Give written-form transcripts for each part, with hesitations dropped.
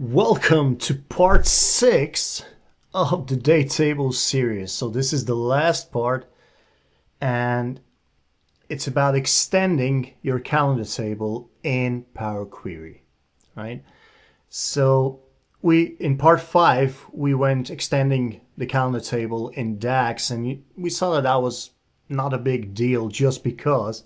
Welcome to part 6 of the date table series. So this is the last part, and it's about extending your calendar table in Power Query, right? So in part 5 we went extending the calendar table in DAX, and we saw that was not a big deal just because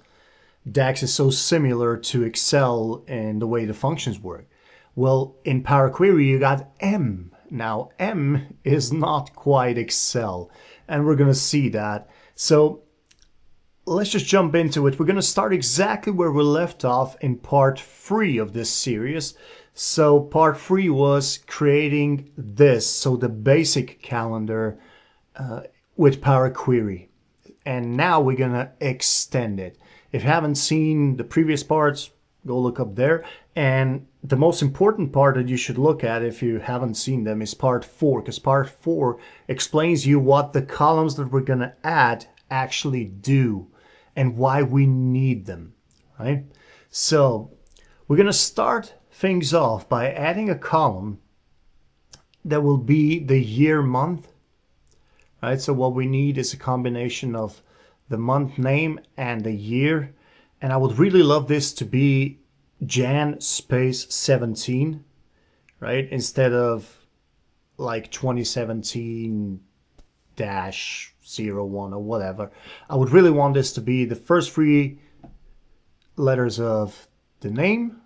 DAX is so similar to Excel in the way the functions work. Well, in Power Query you got M. Now M is not quite Excel, and we're going to see that. So let's just jump into it. We're going to start exactly where we left off in part 3 of this series. So part 3 was creating this, so the basic calendar with Power Query. And now we're going to extend it. If you haven't seen the previous parts, go look up there. And the most important part that you should look at if you haven't seen them is part 4, because part 4 explains you what the columns that we're going to add actually do and why we need them, right? So we're going to start things off by adding a column that will be the year month, right? So what we need is a combination of the month name and the year. And I would really love this to be Jan space 17, right? Instead of like 2017-01 or whatever. I would really want this to be the first 3 letters of the name,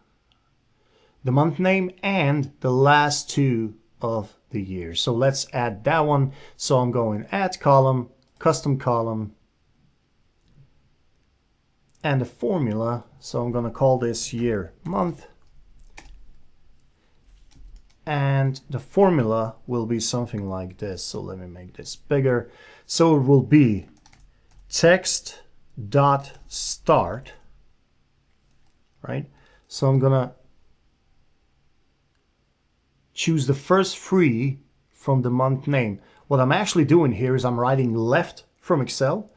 the month name, and the last 2 of the year. So let's add that one. So I'm going add column, custom column, and the formula. So I'm going to call this year month, and the formula will be something like this. So let me make this bigger. So it will be text dot start, right? So I'm going to choose the first 3 from the month name. What I'm actually doing here is I'm writing left from Excel,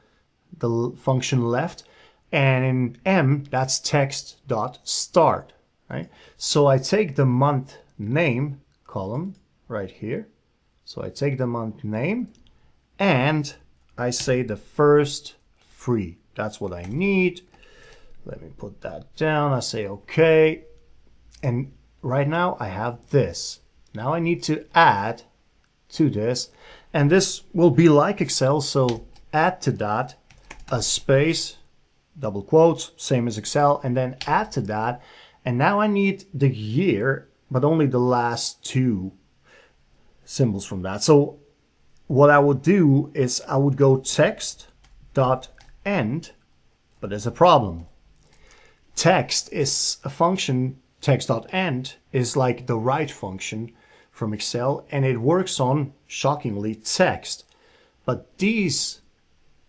the function left. And in M, that's text.start, right? So I take the month name column right here. So I take the month name and I say the first 3. That's what I need. Let me put that down. I say okay. And right now I have this. Now I need to add to this. And this will be like Excel. So add to that a space, double quotes, same as Excel, and then add to that. And now I need the year, but only the last 2 symbols from that. So what I would do is I would go text.end, but there's a problem. Text is a function, text.end is like the write function from Excel, and it works on, shockingly, text. But the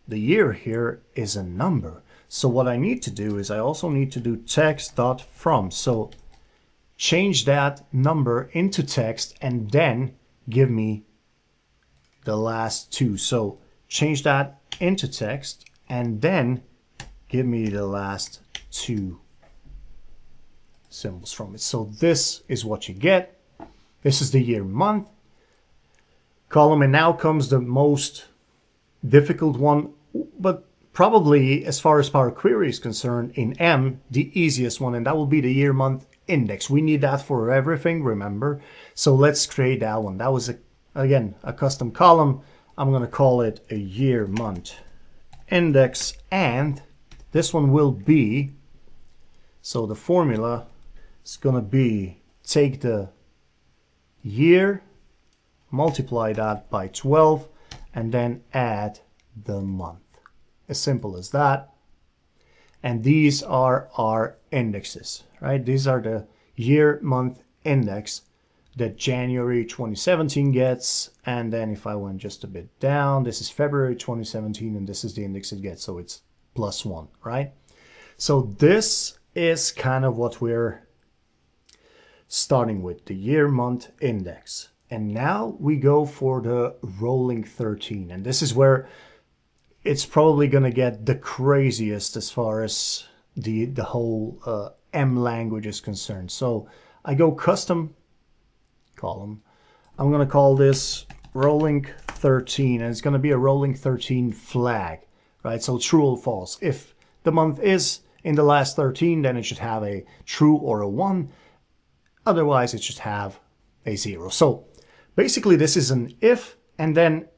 year here is a number. So what I need to do is I also need to do text.from. So change that number into text and then give me the last 2. So change that into text and then give me the last 2 symbols from it. So this is what you get. This is the year month column, and now comes the most difficult one, but probably, as far as Power Query is concerned, in M, the easiest one, and that will be the year month index. We need that for everything, remember? So let's create that one. That was, again, a custom column. I'm going to call it a year month index, and this one will be, so the formula is going to be take the year, multiply that by 12, and then add the month. As simple as that. And these are our indexes, right? These are the year month index that January 2017 gets. And then if I went just a bit down, this is February 2017, and this is the index it gets. So it's +1, right? So this is kind of what we're starting with, the year month index. And now we go for the rolling 13. And this is where it's probably going to get the craziest as far as the whole M language is concerned. So I go custom column. I'm going to call this rolling 13, and it's going to be a rolling 13 flag, right? So true or false. If the month is in the last 13, then it should have a true or a 1. Otherwise, it should have a 0. So basically, this is an if, and then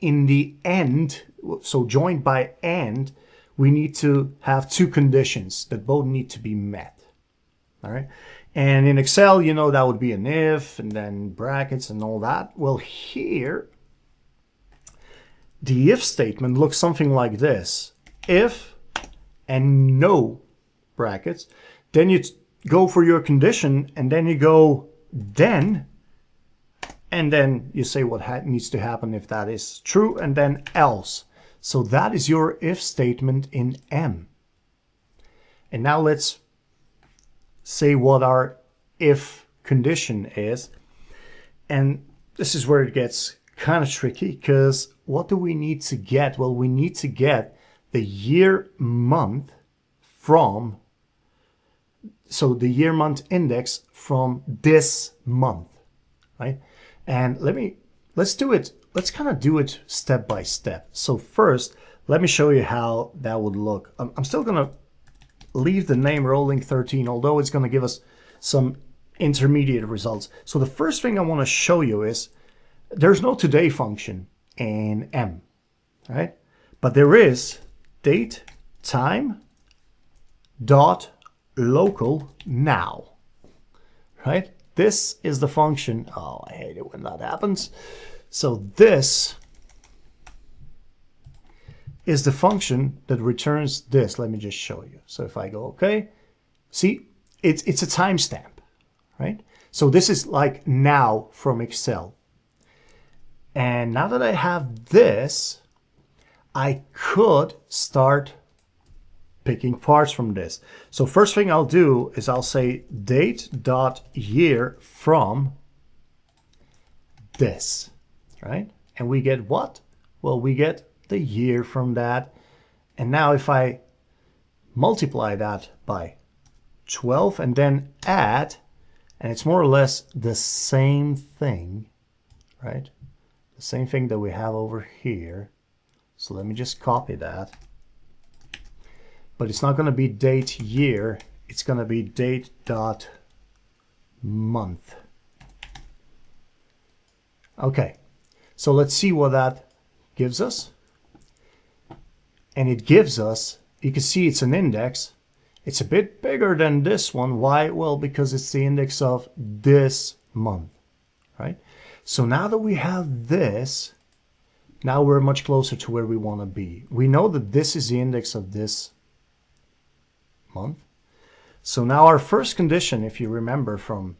in the end, so joined by and, we need to have two conditions that both need to be met. All right. And in Excel, you know, that would be an if and then brackets and all that. Well, here, the if statement looks something like this. If and no brackets, then you go for your condition, and then you go then, and then you say what needs to happen if that is true, and then else. So that is your if statement in M. And now let's say what our if condition is. And this is where it gets kind of tricky, because what do we need to get? Well, we need to get the year month from, so the year month index from this month, right? And let's do it. Let's kind of do it step by step. So first, let me show you how that would look. I'm still going to leave the name rolling 13, although it's going to give us some intermediate results. So the first thing I want to show you is there's no today function in M, right? But there is date time dot local now, right? This is the function. Oh, I hate it when that happens. So this is the function that returns this. Let me just show you. So if I go okay, see, it's a timestamp, right? So this is like now from Excel. And now that I have this, I could start picking parts from this. So first thing I'll do is I'll say date.year from this, right? And we get what? Well, we get the year from that. And now if I multiply that by 12 and then add, and it's more or less the same thing, right? The same thing that we have over here. So let me just copy that. But it's not going to be date year, it's going to be date dot month. Okay, so let's see what that gives us. And it gives us, you can see it's an index. It's a bit bigger than this one. Why? Well, because it's the index of this month, right? So now that we have this, now we're much closer to where we want to be. We know that this is the index of this month. So now our first condition, if you remember from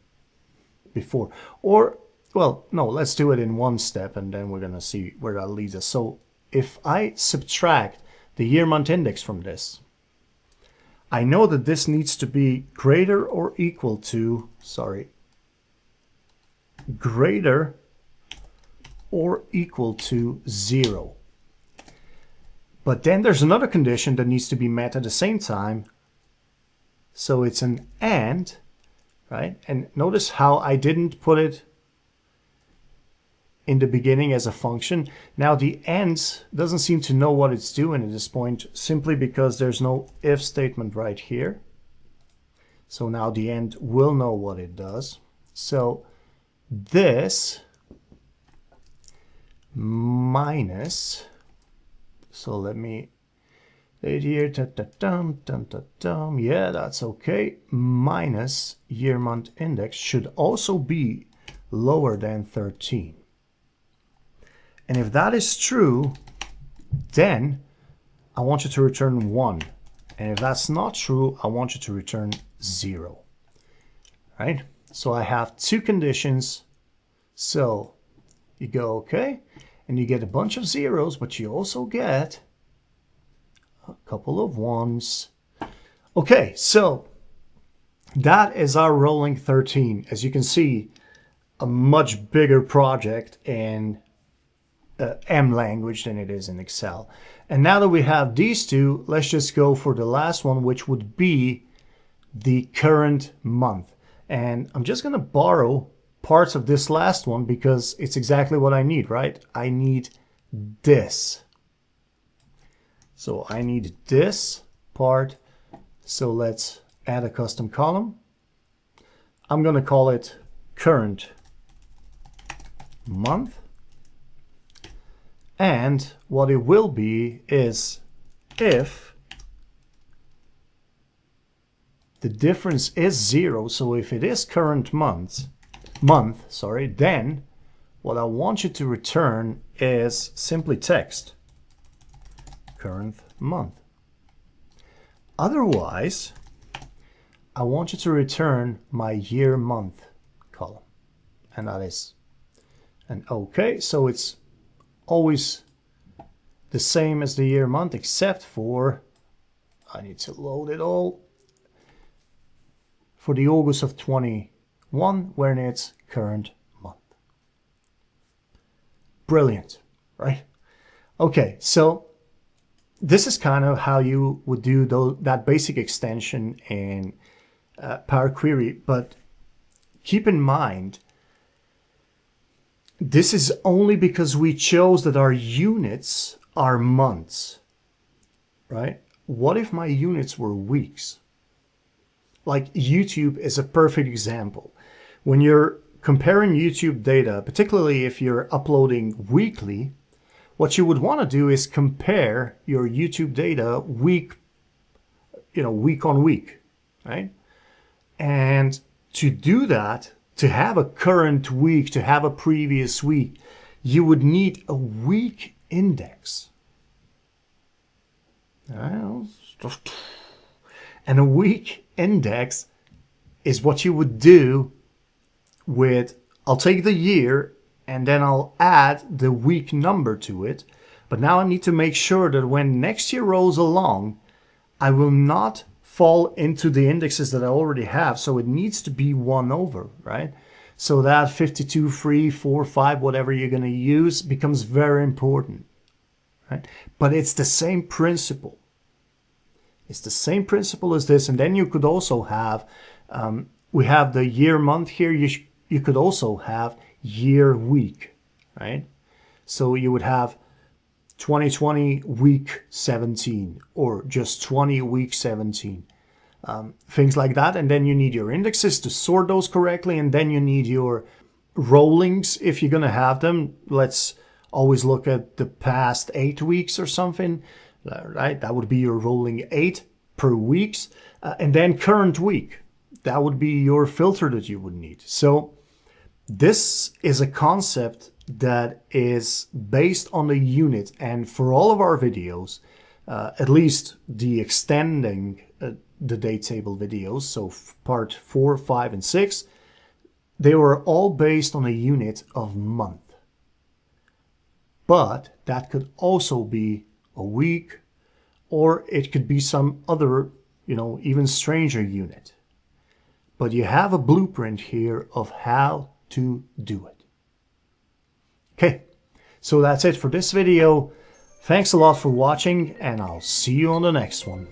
before, or, well, no, let's do it in one step and then we're going to see where that leads us. So if I subtract the year month index from this, I know that this needs to be greater or equal to, greater or equal to 0. But then there's another condition that needs to be met at the same time. So it's an and, right? And notice how I didn't put it in the beginning as a function. Now the and doesn't seem to know what it's doing at this point, simply because there's no if statement right here. So now the and will know what it does. So this minus, so let me date here, yeah, that's okay, minus year month index should also be lower than 13. And if that is true, then I want you to return 1. And if that's not true, I want you to return 0. Right? So I have two conditions. So you go okay, and you get a bunch of zeros, but you also get a couple of ones. Okay, so that is our rolling 13. As you can see, a much bigger project in M language than it is in Excel. And now that we have these two, let's just go for the last one, which would be the current month. And I'm just going to borrow parts of this last one because it's exactly what I need, right? I need this. So I need this part. So let's add a custom column. I'm going to call it current month. And what it will be is if the difference is 0, so if it is current month, then what I want you to return is simply text, current month. Otherwise, I want you to return my year month column, and that is an OK. So it's always the same as the year month, except for, I need to load it all, for the August of 21, when it's current month. Brilliant, right? Okay, so this is kind of how you would do that basic extension in Power Query, but keep in mind, this is only because we chose that our units are months, right? What if my units were weeks? Like YouTube is a perfect example. When you're comparing YouTube data, particularly if you're uploading weekly, what you would want to do is compare your YouTube data week on week, right? And to do that, to have a current week, to have a previous week, you would need a week index. And a week index is what you would do with, I'll take the year and then I'll add the week number to it. But now I need to make sure that when next year rolls along, I will not fall into the indexes that I already have. So it needs to be 1 over, right? So that 52, 3, 4, 5, whatever you're going to use becomes very important, right? But it's the same principle. It's the same principle as this. And then you could also have, we have the year month here. You could also have year week, right? So you would have 2020 week 17 or just 20 week 17. Things like that. And then you need your indexes to sort those correctly. And then you need your rollings if you're going to have them. Let's always look at the past 8 weeks or something, right? That would be your rolling 8 per weeks. And then current week, that would be your filter that you would need. So this is a concept that is based on the unit. And for all of our videos, at least the extending the date table videos, so part 4, 5, and 6, they were all based on a unit of month. But that could also be a week, or it could be some other, even stranger unit. But you have a blueprint here of how to do it. Okay, so that's it for this video. Thanks a lot for watching, and I'll see you on the next one.